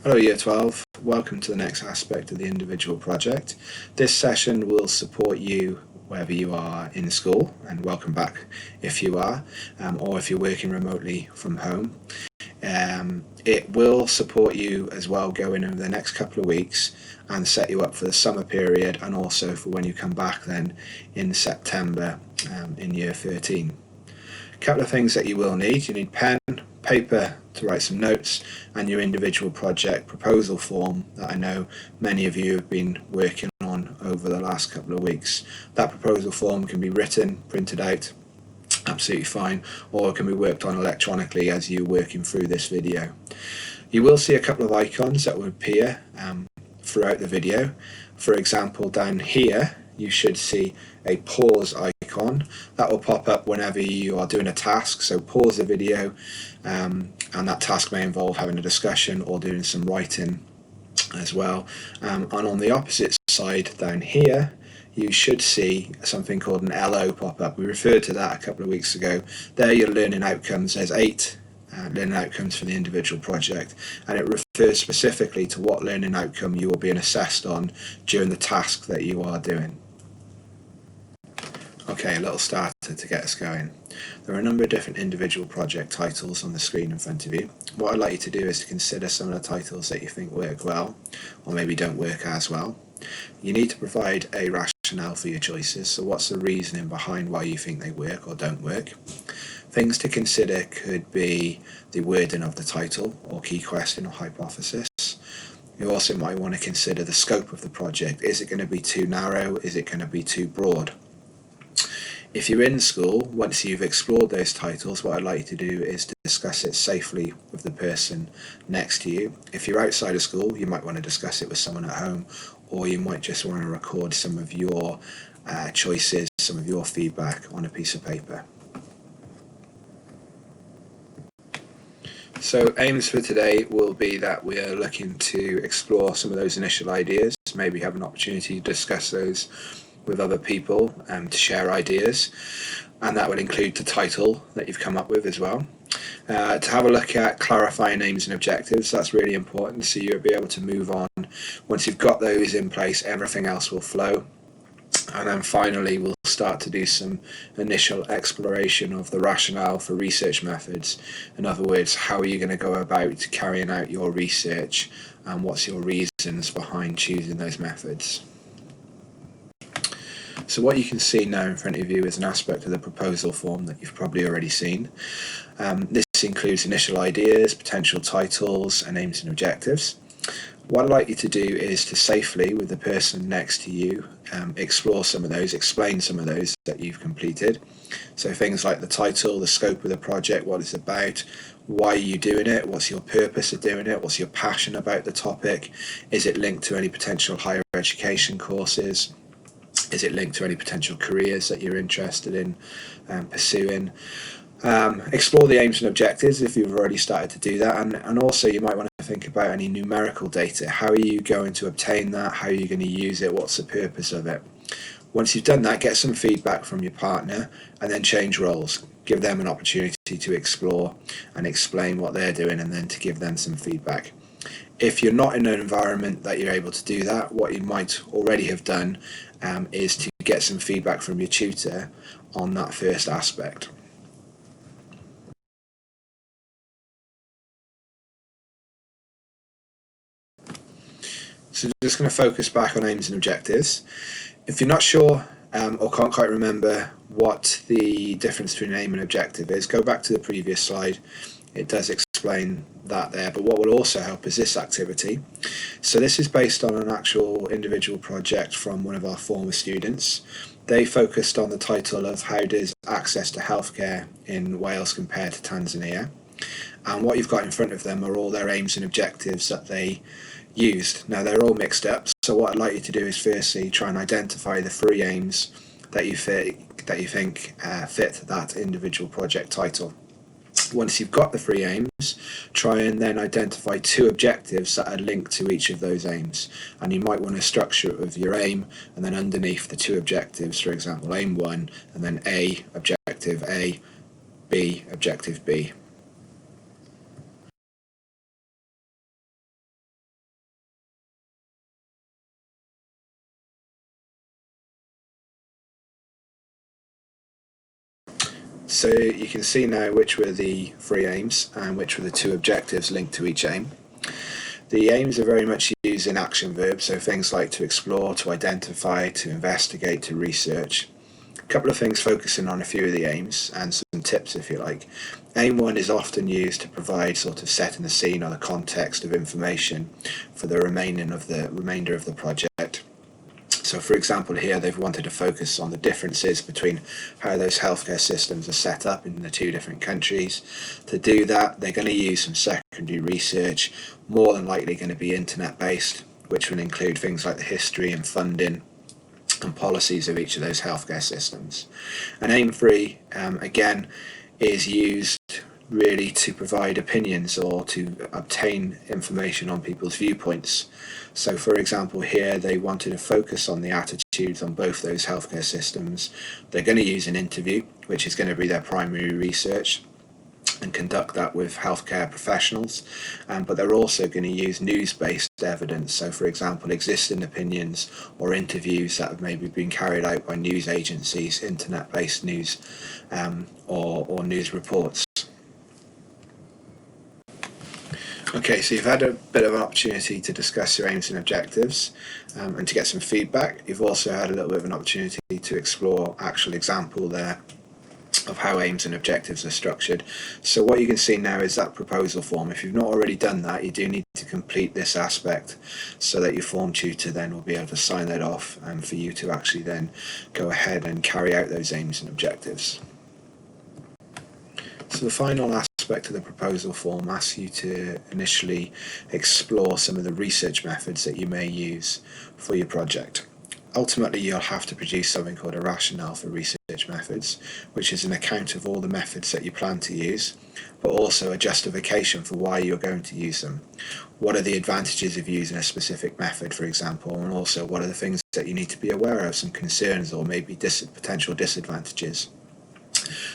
Hello Year 12, welcome to the next aspect of the individual project. This session will support you wherever you are in school, and welcome back if you are, or if you're working remotely from home. It will support you as well going over the next couple of weeks and set you up for the summer period, and also for when you come back then in September in Year 13. A couple of things that you will need: you need pen, paper to write some notes, and your individual project proposal form that I know many of you have been working on over the last couple of weeks. That proposal form can be written, printed out, absolutely fine, or it can be worked on electronically as you're working through this video. You will see a couple of icons that will appear throughout the video. For example, down here you should see a pause icon that will pop up whenever you are doing a task. So pause the video, and that task may involve having a discussion or doing some writing as well. And on the opposite side down here you should see something called an LO pop up. We referred to that a couple of weeks ago. There your learning outcomes. There's 8 learning outcomes for the individual project, and it refers specifically to what learning outcome you are being assessed on during the task that you are doing. Okay, a little starter to get us going. There are a number of different individual project titles on the screen in front of you. What I'd like you to do is to consider some of the titles that you think work well, or maybe don't work as well. You need to provide a rationale for your choices. So what's the reasoning behind why you think they work or don't work? Things to consider could be the wording of the title, or key question or hypothesis. You also might want to consider the scope of the project. Is it going to be too narrow? Is it going to be too broad? If you're in school, once you've explored those titles, what I'd like you to do is to discuss it safely with the person next to you. If you're outside of school, you might want to discuss it with someone at home, or you might just want to record some of your choices, some of your feedback on a piece of paper. So aims for today will be that we are looking to explore some of those initial ideas, maybe have an opportunity to discuss those with other people to share ideas, and that would include the title that you've come up with as well. To have a look at clarifying aims and objectives, that's really important, so you'll be able to move on. Once you've got those in place, everything else will flow. And then finally we'll start to do some initial exploration of the rationale for research methods. In other words, how are you going to go about carrying out your research, and what's your reasons behind choosing those methods. So what you can see now in front of you is an aspect of the proposal form that you've probably already seen. This includes initial ideas, potential titles, and aims and objectives. What I'd like you to do is to safely, with the person next to you, explore some of those, explain some of those that you've completed. So things like the title, the scope of the project, what it's about, why are you doing it, what's your purpose of doing it, what's your passion about the topic, is it linked to any potential higher education courses, is it linked to any potential careers that you're interested in pursuing. Explore the aims and objectives if you've already started to do that, and also you might want to think about any numerical data. How are you going to obtain that? How are you going to use it? What's the purpose of it? Once you've done that, get some feedback from your partner, and then change roles. Give them an opportunity to explore and explain what they're doing, and then to give them some feedback. If you're not in an environment that you're able to do that, what you might already have done is to get some feedback from your tutor on that first aspect. So just going to focus back on aims and objectives. If you're not sure or can't quite remember what the difference between an aim and objective is, go back to the previous slide. It does explain that there, but what will also help is this activity. So this is based on an actual individual project from one of our former students. They focused on the title of how does access to healthcare in Wales compare to Tanzania, and what you've got in front of them are all their aims and objectives that they used. Now they're all mixed up, so what I'd like you to do is firstly try and identify the 3 aims that you think fit that individual project title. Once you've got the 3 aims, try and then identify 2 objectives that are linked to each of those aims, and you might want to structure it with your aim and then underneath the 2 objectives, for example aim 1 and then A, objective A, B, objective B. So you can see now which were the 3 aims and which were the 2 objectives linked to each aim. The aims are very much used in action verbs, so things like to explore, to identify, to investigate, to research. A couple of things focusing on a few of the aims and some tips if you like. Aim 1 is often used to provide sort of setting the scene or the context of information for the remainder of the project. So for example here they've wanted to focus on the differences between how those healthcare systems are set up in the 2 different countries. To do that they're going to use some secondary research, more than likely going to be internet based, which will include things like the history and funding and policies of each of those healthcare systems. And aim 3 again is used really to provide opinions or to obtain information on people's viewpoints. So for example here they wanted to focus on the attitudes on both those healthcare systems. They're going to use an interview, which is going to be their primary research, and conduct that with healthcare professionals, but they're also going to use news-based evidence, so for example existing opinions or interviews that have maybe been carried out by news agencies, internet-based news or news reports. Okay, so you've had a bit of an opportunity to discuss your aims and objectives and to get some feedback. You've also had a little bit of an opportunity to explore actual example there of how aims and objectives are structured. So what you can see now is that proposal form. If you've not already done that, you do need to complete this aspect so that your form tutor then will be able to sign that off and for you to actually then go ahead and carry out those aims and objectives. So the final aspect of the proposal form asks you to initially explore some of the research methods that you may use for your project. Ultimately, you'll have to produce something called a rationale for research methods, which is an account of all the methods that you plan to use, but also a justification for why you're going to use them. What are the advantages of using a specific method, for example, and also what are the things that you need to be aware of, some concerns or maybe potential disadvantages.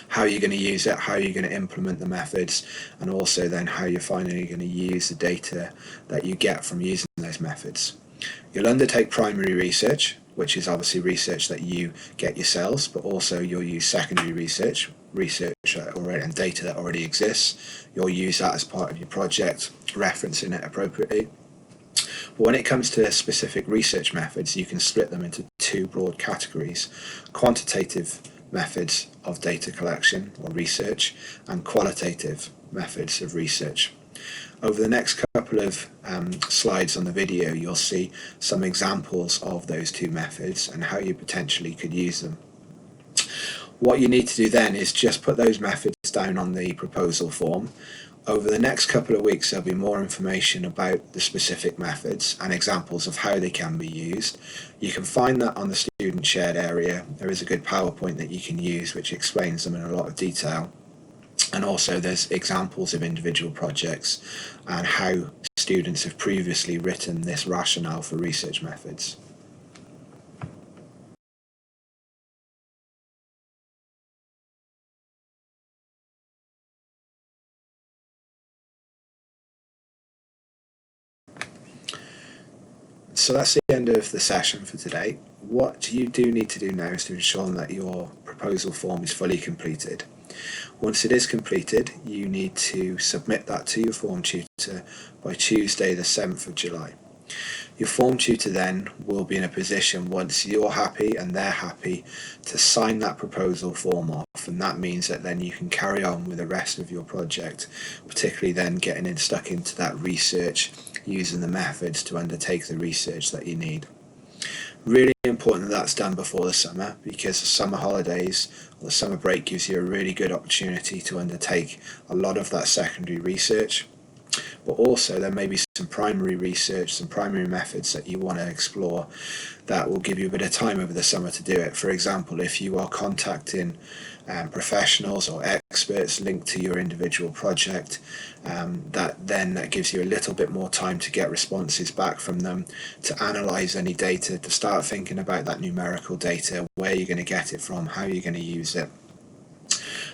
How you're going to use it, how you're going to implement the methods, and also then how you're finally going to use the data that you get from using those methods. You'll undertake primary research, which is obviously research that you get yourselves, but also you'll use secondary research already and data that already exists. You'll use that as part of your project, referencing it appropriately. But when it comes to specific research methods, you can split them into 2 broad categories: quantitative methods of data collection or research and qualitative methods of research. Over the next couple of slides on the video, you'll see some examples of those 2 methods and how you potentially could use them. What you need to do then is just put those methods down on the proposal form. Over the next couple of weeks there'll be more information about the specific methods and examples of how they can be used. You can find that on the student shared area. There is a good PowerPoint that you can use which explains them in a lot of detail. And also there's examples of individual projects and how students have previously written this rationale for research methods. So that's the end of the session for today. What you do need to do now is to ensure that your proposal form is fully completed. Once it is completed, you need to submit that to your form tutor by Tuesday the 7th of July. Your form tutor then will be in a position, once you're happy and they're happy, to sign that proposal form off, and that means that then you can carry on with the rest of your project, particularly then getting stuck into that research, using the methods to undertake the research that you need. Really important that that's done before the summer, because the summer holidays or the summer break gives you a really good opportunity to undertake a lot of that secondary research. But also there may be some primary research, some primary methods that you want to explore that will give you a bit of time over the summer to do it. For example, if you are contacting professionals or experts linked to your individual project, that gives you a little bit more time to get responses back from them, to analyse any data, to start thinking about that numerical data, where you're going to get it from, how you're going to use it.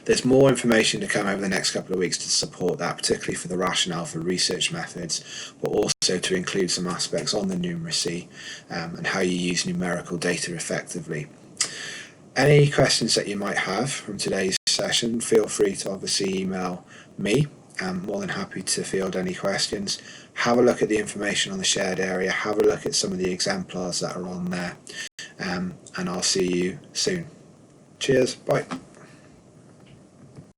There's more information to come over the next couple of weeks to support that, particularly for the rationale for research methods, but also to include some aspects on the numeracy and how you use numerical data effectively. Any questions that you might have from today's session, feel free to obviously email me. I'm more than happy to field any questions. Have a look at the information on the shared area, have a look at some of the exemplars that are on there, and I'll see you soon. Cheers, bye.